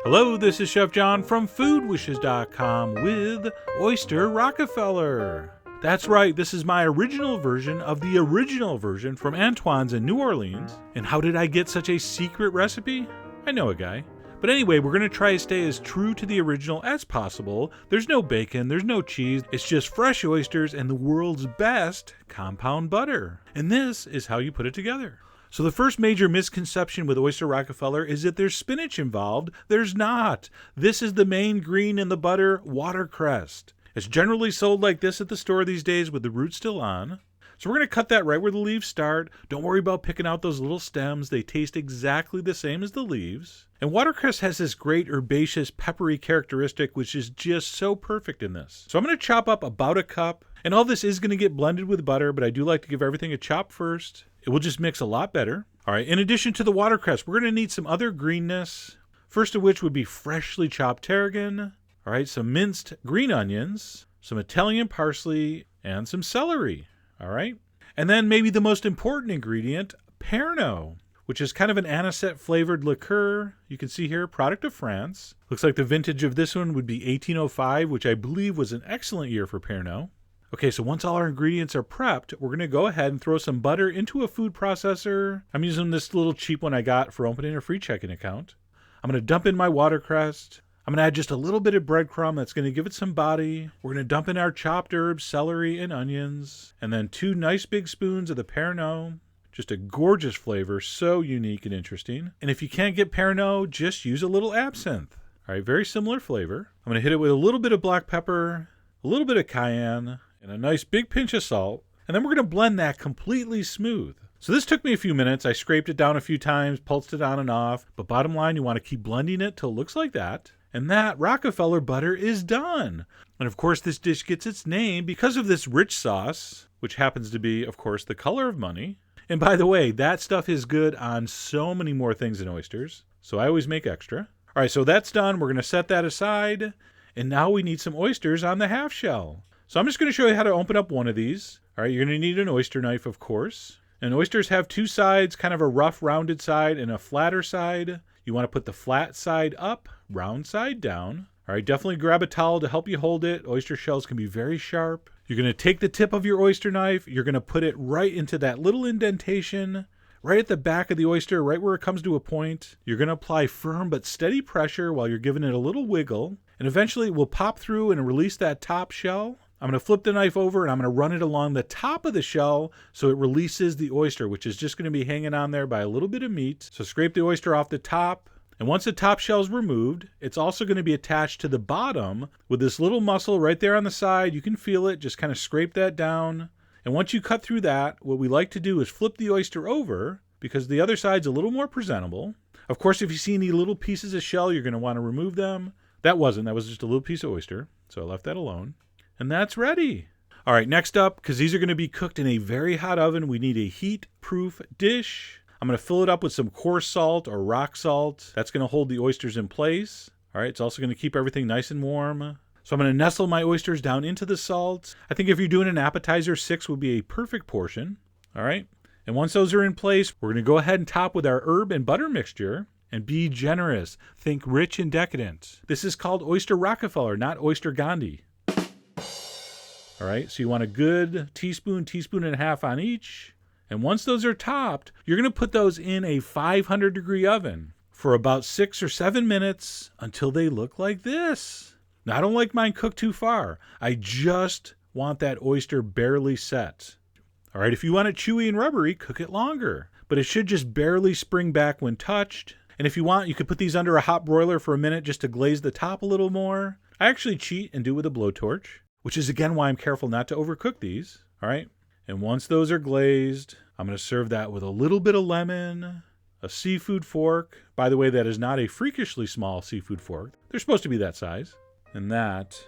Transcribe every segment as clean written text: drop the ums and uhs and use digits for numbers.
Hello, this is Chef John from foodwishes.com with Oyster Rockefeller. That's right, this is my original version of the original version from Antoine's in New Orleans. And how did I get such a secret recipe? I know a guy. But anyway, we're going to try to stay as true to the original as possible. There's no bacon, there's no cheese, it's just fresh oysters and the world's best compound butter. And this is how you put it together. So the first major misconception with Oyster Rockefeller is that there's spinach involved. There's not. This is the main green in the butter, watercress. It's generally sold like this at the store these days with the root still on. So we're going to cut that right where the leaves start. Don't worry about picking out those little stems. They taste exactly the same as the leaves. And watercress has this great herbaceous, peppery characteristic, which is just so perfect in this. So I'm going to chop up about a cup. And all this is going to get blended with butter, but I do like to give everything a chop first. It will just mix a lot better. All right, in addition to the watercress, we're going to need some other greenness. First of which would be freshly chopped tarragon. All right, some minced green onions, some Italian parsley, and some celery. All right, and then maybe the most important ingredient, Pernod, which is kind of an anisette flavored liqueur. You can see here, product of France. Looks like the vintage of this one would be 1805, which I believe was an excellent year for Pernod. Okay, so once all our ingredients are prepped, we're going to go ahead and throw some butter into a food processor. I'm using this little cheap one I got for opening a free checking account. I'm going to dump in my watercress. I'm going to add just a little bit of breadcrumb that's going to give it some body. We're going to dump in our chopped herbs, celery, and onions. And then 2 nice big spoons of the Pernod. Just a gorgeous flavor, so unique and interesting. And if you can't get Pernod, just use a little absinthe. All right, very similar flavor. I'm going to hit it with a little bit of black pepper, a little bit of cayenne, and a nice big pinch of salt. And then we're going to blend that completely smooth. So this took me a few minutes. I scraped it down a few times, pulsed it on and off. But bottom line, you want to keep blending it till it looks like that. And that Rockefeller butter is done. And of course, this dish gets its name because of this rich sauce, which happens to be, of course, the color of money. And by the way, that stuff is good on so many more things than oysters. So I always make extra. All right, so that's done. We're going to set that aside. And now we need some oysters on the half shell. So I'm just going to show you how to open up one of these. All right, you're going to need an oyster knife, of course. And oysters have 2 sides, kind of a rough rounded side and a flatter side. You want to put the flat side up, round side down. All right, definitely grab a towel to help you hold it. Oyster shells can be very sharp. You're going to take the tip of your oyster knife. You're going to put it right into that little indentation, right at the back of the oyster, right where it comes to a point. You're going to apply firm but steady pressure while you're giving it a little wiggle. And eventually it will pop through and release that top shell. I'm going to flip the knife over and I'm going to run it along the top of the shell so it releases the oyster, which is just going to be hanging on there by a little bit of meat. So scrape the oyster off the top. And once the top shell is removed, it's also going to be attached to the bottom with this little muscle right there on the side. You can feel it. Just kind of scrape that down. And once you cut through that, what we like to do is flip the oyster over because the other side's a little more presentable. Of course, if you see any little pieces of shell, you're going to want to remove them. That was just a little piece of oyster. So I left that alone. And that's ready. All right, next up, because these are going to be cooked in a very hot oven, we need a heat-proof dish. I'm going to fill it up with some coarse salt or rock salt. That's going to hold the oysters in place. All right, it's also going to keep everything nice and warm. So I'm going to nestle my oysters down into the salt. I think if you're doing an appetizer, 6 would be a perfect portion. All right, and once those are in place, we're going to go ahead and top with our herb and butter mixture. And be generous. Think rich and decadent. This is called Oyster Rockefeller, not Oyster Gandhi. All right, so you want a good teaspoon and a half on each. And once those are topped, you're going to put those in a 500-degree oven for about 6 or 7 minutes until they look like this. Now, I don't like mine cooked too far. I just want that oyster barely set. All right, if you want it chewy and rubbery, cook it longer. But it should just barely spring back when touched. And if you want, you could put these under a hot broiler for a minute just to glaze the top a little more. I actually cheat and do with a blowtorch, which is again why I'm careful not to overcook these. All right. And once those are glazed, I'm going to serve that with a little bit of lemon, a seafood fork. By the way, that is not a freakishly small seafood fork. They're supposed to be that size. And that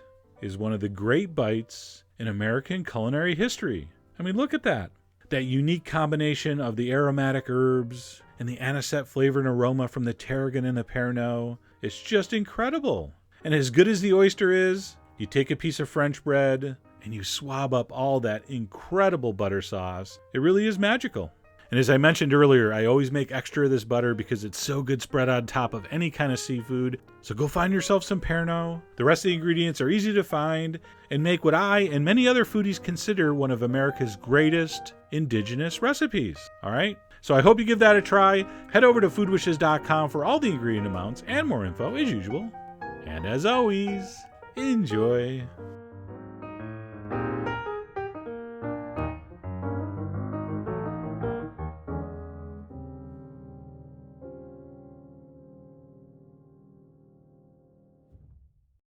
is one of the great bites in American culinary history. I mean, look at that. That unique combination of the aromatic herbs and the anisette flavor and aroma from the tarragon and the Pernod. It's just incredible. And as good as the oyster is, you take a piece of French bread and you swab up all that incredible butter sauce. It really is magical. And as I mentioned earlier, I always make extra of this butter because it's so good spread on top of any kind of seafood. So go find yourself some Pernod. The rest of the ingredients are easy to find and make what I and many other foodies consider one of America's greatest indigenous recipes. All right? So I hope you give that a try. Head over to foodwishes.com for all the ingredient amounts and more info as usual. And as always, enjoy.